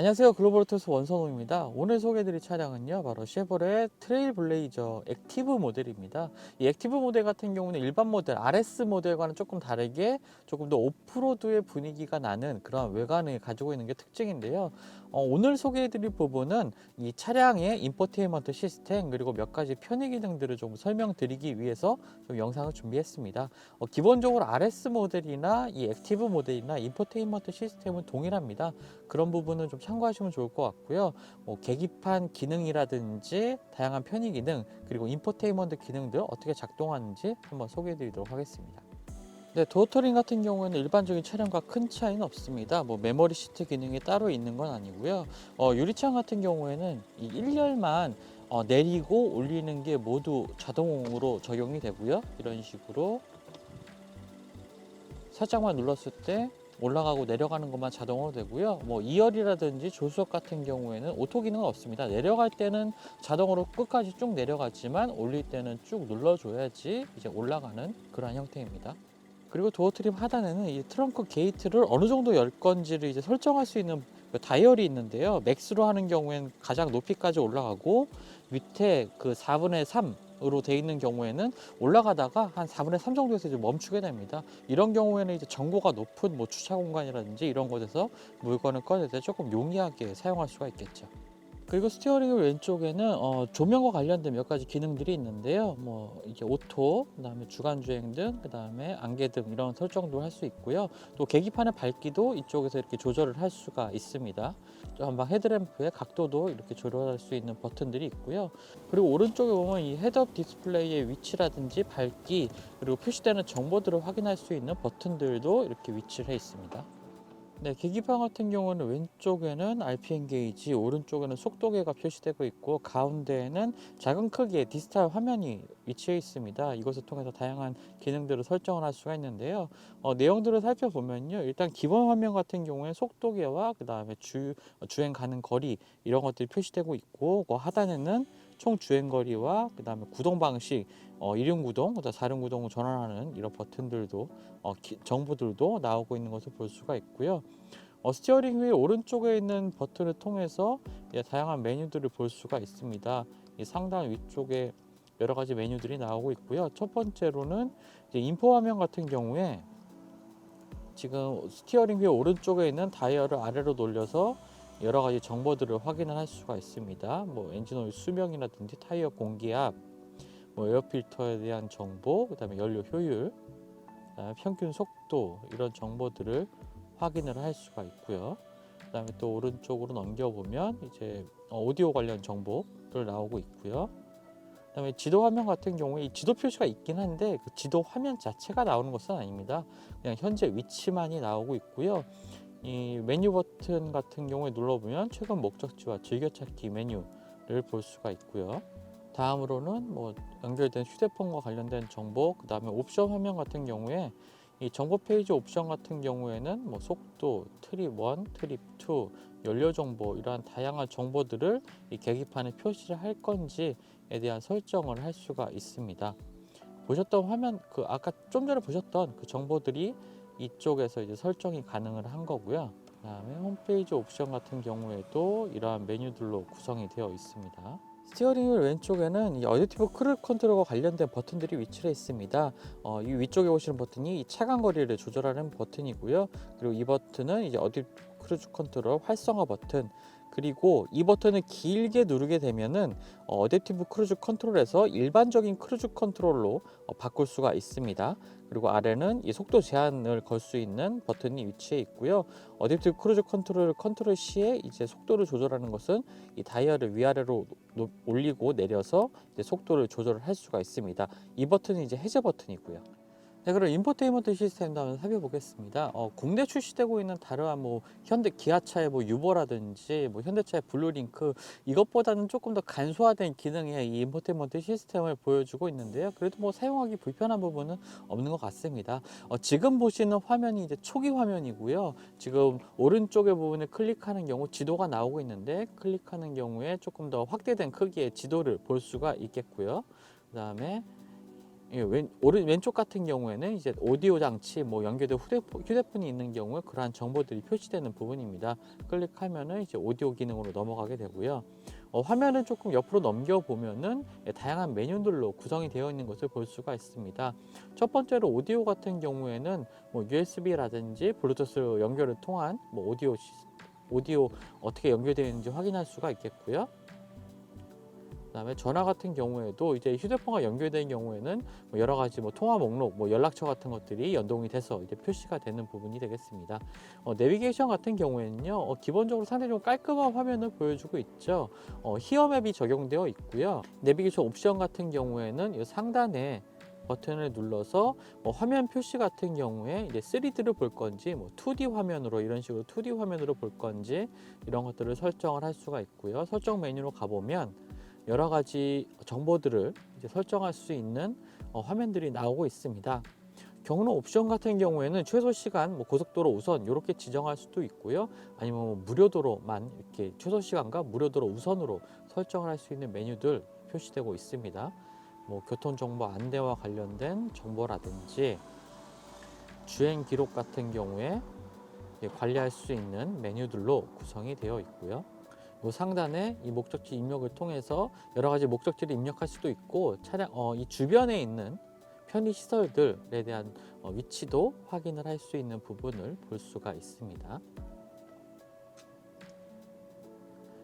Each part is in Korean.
안녕하세요. 글로벌토스 원선호입니다. 오늘 소개해드릴 차량은요, 바로 쉐보레 트레일블레이저 액티브 모델입니다. 이 액티브 모델 같은 경우는 일반 모델, RS 모델과는 조금 다르게 조금 더 오프로드의 분위기가 나는 그런 외관을 가지고 있는 게 특징인데요. 오늘 소개해드릴 부분은 이 차량의 인포테인먼트 시스템 그리고 몇 가지 편의 기능들을 좀 설명드리기 위해서 좀 영상을 준비했습니다. 기본적으로 RS 모델이나 이 액티브 모델이나 인포테인먼트 시스템은 동일합니다. 그런 부분은 좀 참고하시면 좋을 것 같고요. 계기판 기능이라든지 다양한 편의 기능 그리고 인포테인먼트 기능들 어떻게 작동하는지 한번 소개해 드리도록 하겠습니다. 네, 도어터링 같은 경우에는 일반적인 차량과 큰 차이는 없습니다. 메모리 시트 기능이 따로 있는 건 아니고요. 유리창 같은 경우에는 이 1열만 내리고 올리는 게 모두 자동으로 적용이 되고요. 이런 식으로 살짝만 눌렀을 때 올라가고 내려가는 것만 자동으로 되고요. 2열이라든지 조수석 같은 경우에는 오토 기능은 없습니다. 내려갈 때는 자동으로 끝까지 쭉 내려가지만 올릴 때는 쭉 눌러줘야지 이제 올라가는 그런 형태입니다. 그리고 도어 트림 하단에는 이 트렁크 게이트를 어느 정도 열 건지를 이제 설정할 수 있는 그 다이얼이 있는데요. 맥스로 하는 경우에는 가장 높이까지 올라가고 밑에 그 4분의 3으로 되어 있는 경우에는 올라가다가 한 4분의 3 정도에서 이제 멈추게 됩니다. 이런 경우에는 이제 정보가 높은 주차 공간이라든지 이런 곳에서 물건을 꺼낼 때 조금 용이하게 사용할 수가 있겠죠. 그리고 스티어링 왼쪽에는 조명과 관련된 몇 가지 기능들이 있는데요. 이게 오토, 그다음에 주간 주행등, 그다음에 안개등 이런 설정도 할 수 있고요. 또 계기판의 밝기도 이쪽에서 이렇게 조절을 할 수가 있습니다. 전방 헤드램프의 각도도 이렇게 조절할 수 있는 버튼들이 있고요. 그리고 오른쪽에 보면 이 헤드업 디스플레이의 위치라든지 밝기 그리고 표시되는 정보들을 확인할 수 있는 버튼들도 이렇게 위치를 해 있습니다. 네, 계기판 같은 경우는 왼쪽에는 RPM 게이지, 오른쪽에는 속도계가 표시되고 있고 가운데에는 작은 크기의 디지털 화면이 위치해 있습니다. 이것을 통해서 다양한 기능들을 설정을 할 수가 있는데요. 내용들을 살펴보면요. 일단 기본 화면 같은 경우에 속도계와 그 다음에 주행 가는 거리 이런 것들이 표시되고 있고 그 하단에는 총 주행 거리와 그 다음에 구동 방식, 1륜 구동, 4륜 구동을 전환하는 이런 버튼들도 정보들도 나오고 있는 것을 볼 수가 있고요. 스티어링 휠 오른쪽에 있는 버튼을 통해서 다양한 메뉴들을 볼 수가 있습니다. 이 상단 위쪽에 여러 가지 메뉴들이 나오고 있고요. 첫 번째로는 이제 인포 화면 같은 경우에 지금 스티어링 휠 오른쪽에 있는 다이얼을 아래로 돌려서 여러 가지 정보들을 확인을 할 수가 있습니다. 엔진 오일 수명이라든지 타이어 공기압, 에어 필터에 대한 정보, 그다음에 연료 효율, 그다음에 평균 속도 이런 정보들을 확인을 할 수가 있고요. 그다음에 또 오른쪽으로 넘겨보면 이제 오디오 관련 정보들 나오고 있고요. 그다음에 지도 화면 같은 경우에 이 지도 표시가 있긴 한데 그 지도 화면 자체가 나오는 것은 아닙니다. 그냥 현재 위치만이 나오고 있고요. 이 메뉴 버튼 같은 경우에 눌러보면 최근 목적지와 즐겨찾기 메뉴를 볼 수가 있고요. 다음으로는 연결된 휴대폰과 관련된 정보, 그 다음에 옵션 화면 같은 경우에 이 정보 페이지 옵션 같은 경우에는 속도, 트립 1, 트립 2, 연료 정보 이러한 다양한 정보들을 이 계기판에 표시를 할 건지에 대한 설정을 할 수가 있습니다. 보셨던 화면 아까 좀 전에 보셨던 그 정보들이 이쪽에서 이제 설정이 가능을 한 거고요. 그 다음에 홈페이지 옵션 같은 경우에도 이러한 메뉴들로 구성이 되어 있습니다. 스티어링 휠 왼쪽에는 이 어댑티브 크루즈 컨트롤과 관련된 버튼들이 위치해 있습니다. 이 위쪽에 보시는 버튼이 이 차간 거리를 조절하는 버튼이고요. 그리고 이 버튼은 이제 어댑티브 크루즈 컨트롤 활성화 버튼. 그리고 이 버튼을 길게 누르게 되면은 어댑티브 크루즈 컨트롤에서 일반적인 크루즈 컨트롤로 바꿀 수가 있습니다. 그리고 아래는 이 속도 제한을 걸 수 있는 버튼이 위치해 있고요. 어댑티브 크루즈 컨트롤 시에 이제 속도를 조절하는 것은 이 다이얼을 위아래로 올리고 내려서 이제 속도를 조절을 할 수가 있습니다. 이 버튼은 이제 해제 버튼이고요. 네, 그럼 인포테인먼트 시스템도 한번 살펴보겠습니다. 국내 출시되고 있는 다른 현대 기아차의 유보라든지 현대차의 블루링크 이것보다는 조금 더 간소화된 기능의 이 인포테인먼트 시스템을 보여주고 있는데요. 그래도 사용하기 불편한 부분은 없는 것 같습니다. 지금 보시는 화면이 이제 초기 화면이고요. 지금 오른쪽에 부분을 클릭하는 경우 지도가 나오고 있는데 클릭하는 경우에 조금 더 확대된 크기의 지도를 볼 수가 있겠고요. 그 다음에 왼쪽 같은 경우에는 이제 오디오 장치 뭐 연결된 휴대폰이 있는 경우에 그러한 정보들이 표시되는 부분입니다. 클릭하면은 이제 오디오 기능으로 넘어가게 되고요. 화면을 조금 옆으로 넘겨 보면은 다양한 메뉴들로 구성이 되어 있는 것을 볼 수가 있습니다. 첫 번째로 오디오 같은 경우에는 뭐 USB라든지 블루투스 연결을 통한 뭐 오디오 어떻게 연결되어 있는지 확인할 수가 있겠고요. 그다음에 전화 같은 경우에도 이제 휴대폰과 연결된 경우에는 뭐 여러 가지 뭐 통화 목록, 뭐 연락처 같은 것들이 연동이 돼서 이제 표시가 되는 부분이 되겠습니다. 내비게이션 같은 경우에는요, 기본적으로 상당히 좀 깔끔한 화면을 보여주고 있죠. 히어맵이 적용되어 있고요. 내비게이션 옵션 같은 경우에는 이 상단에 버튼을 눌러서 화면 표시 같은 경우에 이제 3D로 볼 건지 뭐 2D 화면으로 이런 식으로 2D 화면으로 볼 건지 이런 것들을 설정을 할 수가 있고요. 설정 메뉴로 가보면 여러 가지 정보들을 이제 설정할 수 있는 화면들이 나오고 있습니다. 경로 옵션 같은 경우에는 최소 시간, 뭐 고속도로 우선 이렇게 지정할 수도 있고요. 아니면 뭐 무료도로만 이렇게 최소 시간과 무료도로 우선으로 설정을 할 수 있는 메뉴들 표시되고 있습니다. 뭐 교통정보 안내와 관련된 정보라든지 주행 기록 같은 경우에 관리할 수 있는 메뉴들로 구성이 되어 있고요. 이 상단에 이 목적지 입력을 통해서 여러 가지 목적지를 입력할 수도 있고 이 주변에 있는 편의 시설들에 대한 위치도 확인을 할 수 있는 부분을 볼 수가 있습니다.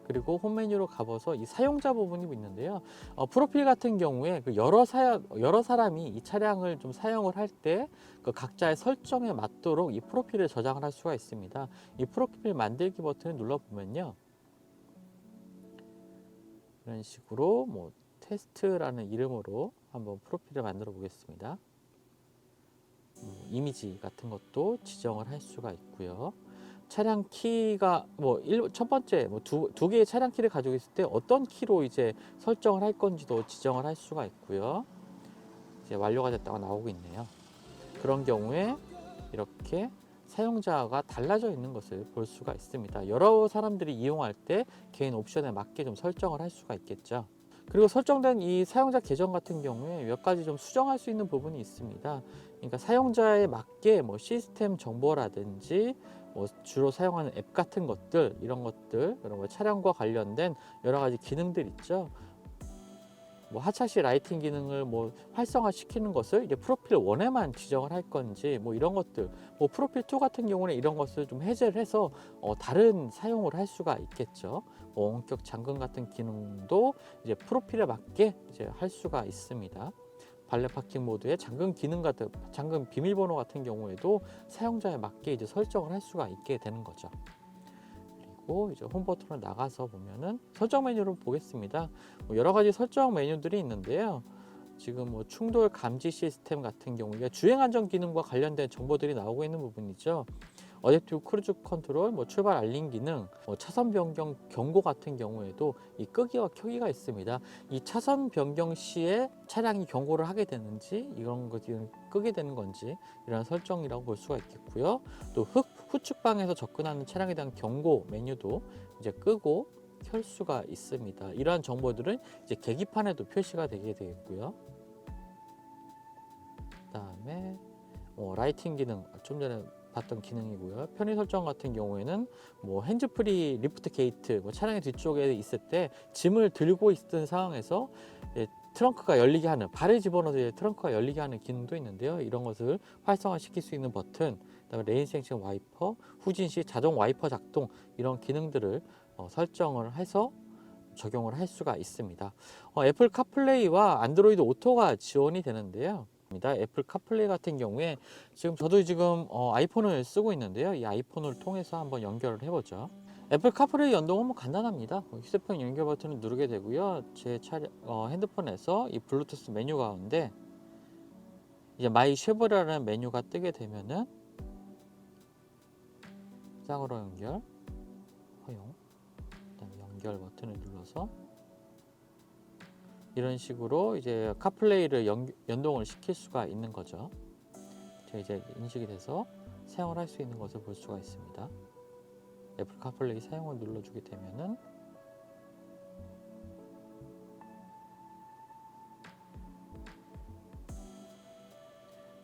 그리고 홈 메뉴로 가봐서 이 사용자 부분이 있는데요. 프로필 같은 경우에 그 여러 사람이 이 차량을 좀 사용을 할 때 그 각자의 설정에 맞도록 이 프로필을 저장을 할 수가 있습니다. 이 프로필 만들기 버튼을 눌러보면요. 이런 식으로 뭐 테스트라는 이름으로 한번 프로필을 만들어 보겠습니다. 이미지 같은 것도 지정을 할 수가 있고요. 차량 키가 첫 번째 두 개의 차량 키를 가지고 있을 때 어떤 키로 이제 설정을 할 건지도 지정을 할 수가 있고요. 이제 완료가 됐다고 나오고 있네요. 그런 경우에 이렇게 사용자가 달라져 있는 것을 볼 수가 있습니다. 여러 사람들이 이용할 때 개인 옵션에 맞게 좀 설정을 할 수가 있겠죠. 그리고 설정된 이 사용자 계정 같은 경우에 몇 가지 좀 수정할 수 있는 부분이 있습니다. 그러니까 사용자에 맞게 뭐 시스템 정보라든지 뭐 주로 사용하는 앱 같은 것들 이런 것들 그리고 차량과 관련된 여러 가지 기능들 있죠. 뭐 하차시 라이팅 기능을 뭐 활성화 시키는 것을 이제 프로필 1에만 지정을 할 건지 뭐 이런 것들 뭐 프로필 2 같은 경우는 이런 것을 좀 해제를 해서 다른 사용을 할 수가 있겠죠. 뭐 원격 잠금 같은 기능도 이제 프로필에 맞게 이제 할 수가 있습니다. 발레 파킹 모드의 잠금 기능 같은 잠금 비밀번호 같은 경우에도 사용자에 맞게 이제 설정을 할 수가 있게 되는 거죠. 이제 홈 버튼으로 나가서 보면은 설정 메뉴를 보겠습니다. 여러 가지 설정 메뉴들이 있는데요. 지금 뭐 충돌 감지 시스템 같은 경우에 주행 안전 기능과 관련된 정보들이 나오고 있는 부분이죠. 어댑티브 크루즈 컨트롤, 뭐 출발 알림 기능, 차선 변경 경고 같은 경우에도 이 끄기와 켜기가 있습니다. 이 차선 변경 시에 차량이 경고를 하게 되는지 이런 것이 끄게 되는 건지 이런 설정이라고 볼 수가 있겠고요. 또 후측방에서 접근하는 차량에 대한 경고 메뉴도 이제 끄고 켤 수가 있습니다. 이러한 정보들은 이제 계기판에도 표시가 되게 되겠고요. 그다음에 라이팅 기능 좀 전에 봤던 기능이고요. 편의 설정 같은 경우에는 뭐 핸즈프리 리프트 게이트 차량의 뒤쪽에 있을 때 짐을 들고 있던 상황에서 트렁크가 열리게 하는 발을 집어넣어서 트렁크가 열리게 하는 기능도 있는데요. 이런 것을 활성화시킬 수 있는 버튼, 그다음에 레인 생션 와이퍼, 후진 시 자동 와이퍼 작동 이런 기능들을 설정을 해서 적용을 할 수가 있습니다. 애플 카플레이와 안드로이드 오토가 지원이 되는데요. 애플 카플레이 같은 경우에 저도 지금 아이폰을 쓰고 있는데요. 이 아이폰을 통해서 한번 연결을 해보죠. 애플 카플레이 연동은 간단합니다. 휴대폰 연결 버튼을 누르게 되고요. 제 핸드폰에서 이 블루투스 메뉴 가운데 이제 마이 쉐보레라는 메뉴가 뜨게 되면은 쌍으로 연결, 허용, 그다음에 연결 버튼을 눌러서 이런 식으로 이제 카플레이를 연동을 시킬 수가 있는 거죠. 이제 인식이 돼서 사용을 할 수 있는 것을 볼 수가 있습니다. 애플 카플레이 사용을 눌러주게 되면은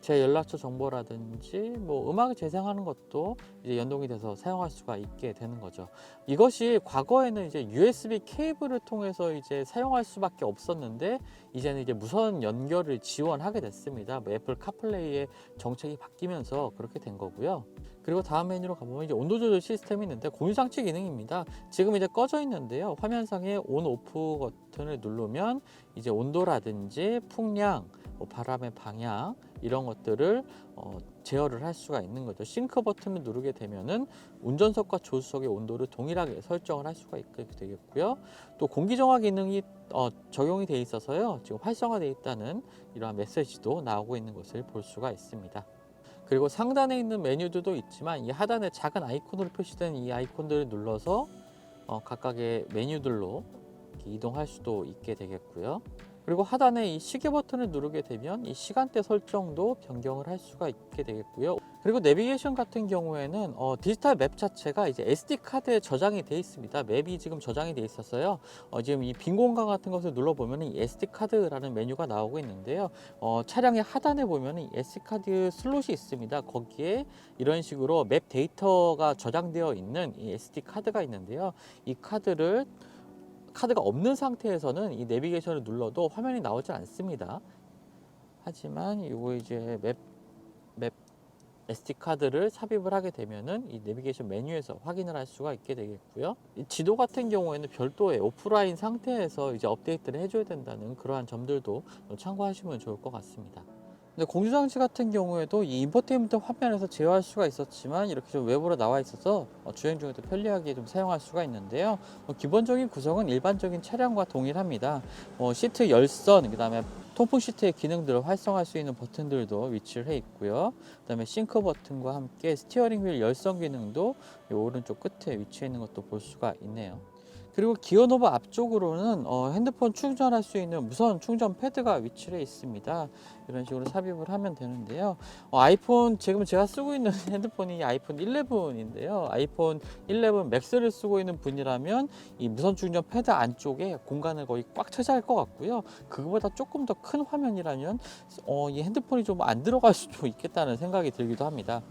제 연락처 정보라든지 뭐 음악을 재생하는 것도 이제 연동이 돼서 사용할 수가 있게 되는 거죠. 이것이 과거에는 이제 USB 케이블을 통해서 이제 사용할 수밖에 없었는데 이제는 이제 무선 연결을 지원하게 됐습니다. 뭐 애플 카플레이의 정책이 바뀌면서 그렇게 된 거고요. 그리고 다음 메뉴로 가보면 이제 온도 조절 시스템이 있는데 공유장치 기능입니다. 지금 이제 꺼져 있는데요. 화면상에 온 오프 버튼을 누르면 이제 온도라든지 풍량, 뭐 바람의 방향 이런 것들을 제어를 할 수가 있는 거죠. 싱크 버튼을 누르게 되면은 운전석과 조수석의 온도를 동일하게 설정을 할 수가 있게 되겠고요. 또 공기 정화 기능이 적용이 돼 있어서요. 지금 활성화되어 있다는 이러한 메시지도 나오고 있는 것을 볼 수가 있습니다. 그리고 상단에 있는 메뉴들도 있지만 이 하단에 작은 아이콘으로 표시된 이 아이콘들을 눌러서 각각의 메뉴들로 이렇게 이동할 수도 있게 되겠고요. 그리고 하단에 이 시계 버튼을 누르게 되면 이 시간대 설정도 변경을 할 수가 있게 되겠고요. 그리고 내비게이션 같은 경우에는 디지털 맵 자체가 이제 SD 카드에 저장이 되어 있습니다. 맵이 지금 저장이 되어 있어서요. 지금 이 빈 공간 같은 것을 눌러보면 이 SD 카드라는 메뉴가 나오고 있는데요. 차량의 하단에 보면 이 SD 카드 슬롯이 있습니다. 거기에 이런 식으로 맵 데이터가 저장되어 있는 이 SD 카드가 있는데요. 이 카드가 없는 상태에서는 이 내비게이션을 눌러도 화면이 나오지 않습니다. 하지만 이거 이제 맵 SD 카드를 삽입을 하게 되면은 이 내비게이션 메뉴에서 확인을 할 수가 있게 되겠고요. 이 지도 같은 경우에는 별도의 오프라인 상태에서 이제 업데이트를 해줘야 된다는 그러한 점들도 참고하시면 좋을 것 같습니다. 근데 공유장치 같은 경우에도 이 인포테인먼트 화면에서 제어할 수가 있었지만 이렇게 좀 외부로 나와 있어서 주행 중에도 편리하게 좀 사용할 수가 있는데요. 기본적인 구성은 일반적인 차량과 동일합니다. 시트 열선, 그 다음에 통풍 시트의 기능들을 활성화할 수 있는 버튼들도 위치를 해 있고요. 그 다음에 싱크 버튼과 함께 스티어링 휠 열선 기능도 이 오른쪽 끝에 위치해 있는 것도 볼 수가 있네요. 그리고 기어노브 앞쪽으로는 핸드폰 충전할 수 있는 무선 충전 패드가 위치해 있습니다. 이런 식으로 삽입을 하면 되는데요. 아이폰 지금 제가 쓰고 있는 핸드폰이 아이폰 11인데요. 아이폰 11 맥스를 쓰고 있는 분이라면 이 무선 충전 패드 안쪽에 공간을 거의 꽉 차지할 것 같고요. 그거보다 조금 더 큰 화면이라면 이 핸드폰이 좀 안 들어갈 수도 있겠다는 생각이 들기도 합니다.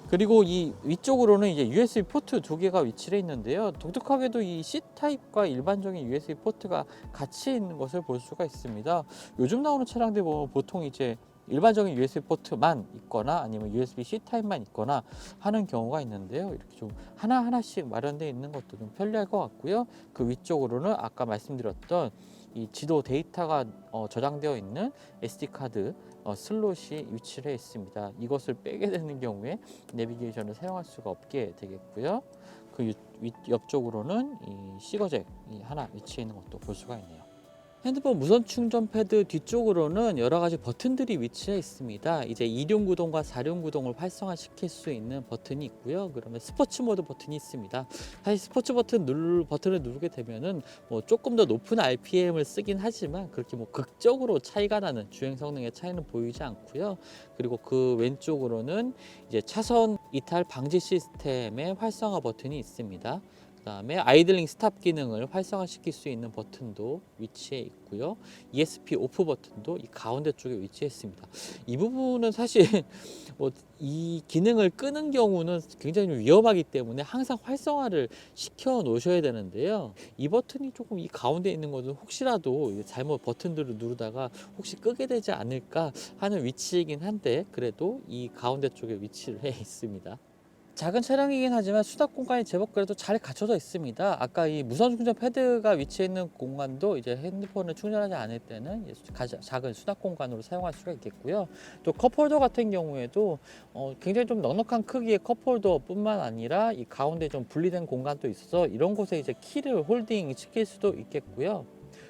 그리고 이 위쪽으로는 이제 USB 포트 두 개가 위치해 있는데요. 독특하게도 이 C타입과 일반적인 USB 포트가 같이 있는 것을 볼 수가 있습니다. 요즘 나오는 차량들 보면 보통 이제 일반적인 USB 포트만 있거나 아니면 USB C 타입만 있거나 하는 경우가 있는데요. 이렇게 좀 하나하나씩 마련되어 있는 것도 좀 편리할 것 같고요. 그 위쪽으로는 아까 말씀드렸던 이 지도 데이터가 저장되어 있는 SD 카드 슬롯이 위치를 해 있습니다. 이것을 빼게 되는 경우에 내비게이션을 사용할 수가 없게 되겠고요. 그 옆쪽으로는 이 시거잭이 하나 위치해 있는 것도 볼 수가 있네요. 핸드폰 무선 충전 패드 뒤쪽으로는 여러 가지 버튼들이 위치해 있습니다. 이제 2륜 구동과 4륜 구동을 활성화시킬 수 있는 버튼이 있고요. 그러면 스포츠 모드 버튼이 있습니다. 사실 스포츠 버튼을 누르게 되면은 뭐 조금 더 높은 RPM을 쓰긴 하지만 그렇게 뭐 극적으로 차이가 나는 주행 성능의 차이는 보이지 않고요. 그리고 그 왼쪽으로는 이제 차선 이탈 방지 시스템의 활성화 버튼이 있습니다. 그다음에 아이들링 스탑 기능을 활성화시킬 수 있는 버튼도 위치해 있고요. ESP 오프 버튼도 이 가운데 쪽에 위치했습니다. 이 부분은 사실 뭐 이 기능을 끄는 경우는 굉장히 좀 위험하기 때문에 항상 활성화를 시켜 놓으셔야 되는데요. 이 버튼이 조금 이 가운데 있는 것은 혹시라도 잘못 버튼들을 누르다가 혹시 끄게 되지 않을까 하는 위치이긴 한데 그래도 이 가운데 쪽에 위치를 해 있습니다. 작은 차량이긴 하지만 수납 공간이 제법 그래도 잘 갖춰져 있습니다. 아까 이 무선 충전 패드가 위치해 있는 공간도 이제 핸드폰을 충전하지 않을 때는 작은 수납 공간으로 사용할 수가 있겠고요. 또 컵홀더 같은 경우에도 굉장히 좀 넉넉한 크기의 컵홀더뿐만 아니라 이 가운데 좀 분리된 공간도 있어서 이런 곳에 이제 키를 홀딩 시킬 수도 있겠고요.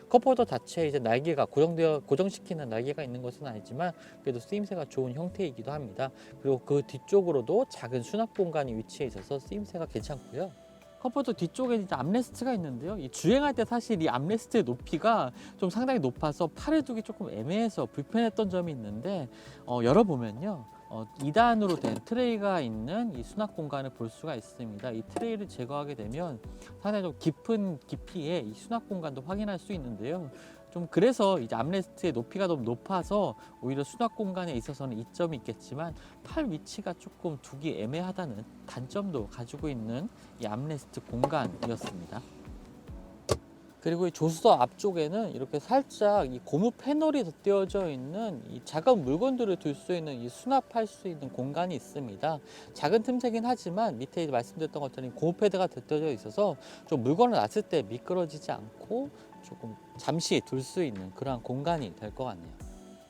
컵홀더 자체에 이제 날개가 고정시키는 날개가 있는 것은 아니지만 그래도 쓰임새가 좋은 형태이기도 합니다. 그리고 그 뒤쪽으로도 작은 수납 공간이 위치해 있어서 쓰임새가 괜찮고요. 컵홀더 뒤쪽에 이제 암레스트가 있는데요. 이 주행할 때 사실 이 암레스트의 높이가 좀 상당히 높아서 팔을 두기 조금 애매해서 불편했던 점이 있는데 열어보면요. 2단으로 된 트레이가 있는 이 수납 공간을 볼 수가 있습니다. 이 트레이를 제거하게 되면 상당히 좀 깊은 깊이의 이 수납 공간도 확인할 수 있는데요. 좀 그래서 이제 암레스트의 높이가 너무 높아서 오히려 수납 공간에 있어서는 이점이 있겠지만 팔 위치가 조금 두기 애매하다는 단점도 가지고 있는 이 암레스트 공간이었습니다. 그리고 이 조수석 앞쪽에는 이렇게 살짝 이 고무 패널이 덧대어져 있는 이 작은 물건들을 둘 수 있는 이 수납할 수 있는 공간이 있습니다. 작은 틈새긴 하지만 밑에 말씀드렸던 것처럼 고무 패드가 덧대어져 있어서 좀 물건을 놨을 때 미끄러지지 않고 조금 잠시 둘 수 있는 그러한 공간이 될 것 같네요.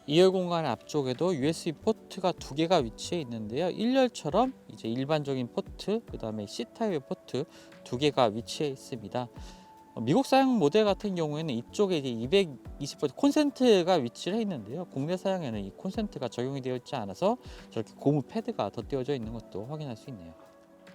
2열 공간 앞쪽에도 USB 포트가 2개가 위치해 있는데요. 1열처럼 이제 일반적인 포트, 그 다음에 C타입의 포트 2개가 위치해 있습니다. 미국 사양 모델 같은 경우에는 이쪽에 이제 220V 콘센트가 위치를 해 있는데요. 국내 사양에는 이 콘센트가 적용이 되어 있지 않아서 저렇게 고무 패드가 덧대어져 있는 것도 확인할 수 있네요.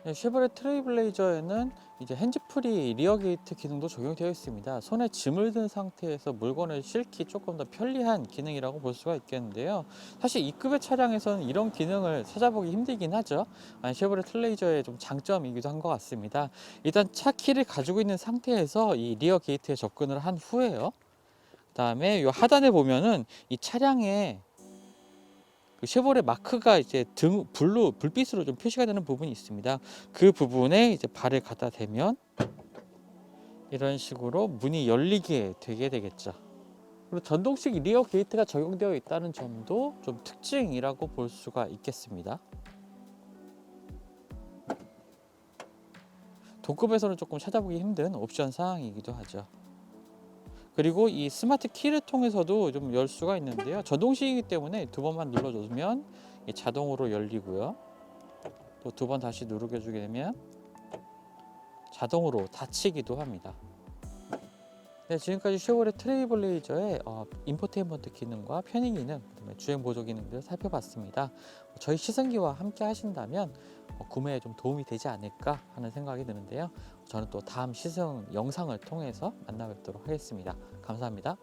쉐보레 트레일블레이저에는 이제 핸즈프리 리어 게이트 기능도 적용되어 있습니다. 손에 짐을 든 상태에서 물건을 싣기 조금 더 편리한 기능이라고 볼 수가 있겠는데요. 사실 이 급의 차량에서는 이런 기능을 찾아보기 힘들긴 하죠. 쉐보레 트레일블레이저의 좀 장점이기도 한 것 같습니다. 일단 차 키를 가지고 있는 상태에서 이 리어 게이트에 접근을 한 후에요. 그 다음에 이 하단에 보면은 이 차량의 그 쉐보레 마크가 이제 등 불빛으로 좀 표시가 되는 부분이 있습니다. 그 부분에 이제 발을 갖다 대면 이런 식으로 문이 열리게 되게 되겠죠. 그리고 전동식 리어 게이트가 적용되어 있다는 점도 좀 특징이라고 볼 수가 있겠습니다. 동급에서는 조금 찾아보기 힘든 옵션 사항이기도 하죠. 그리고 이 스마트 키를 통해서도 좀 열 수가 있는데요. 전동식이기 때문에 2번만 눌러주면 자동으로 열리고요. 또 2번 다시 누르게 주게 되면 자동으로 닫히기도 합니다. 네, 지금까지 쉐보레 트레일블레이저의 인포테인먼트 기능과 편의 기능, 그다음에 주행 보조 기능들을 살펴봤습니다. 저희 시승기와 함께 하신다면 구매에 좀 도움이 되지 않을까 하는 생각이 드는데요. 저는 또 다음 시승 영상을 통해서 만나 뵙도록 하겠습니다. 감사합니다.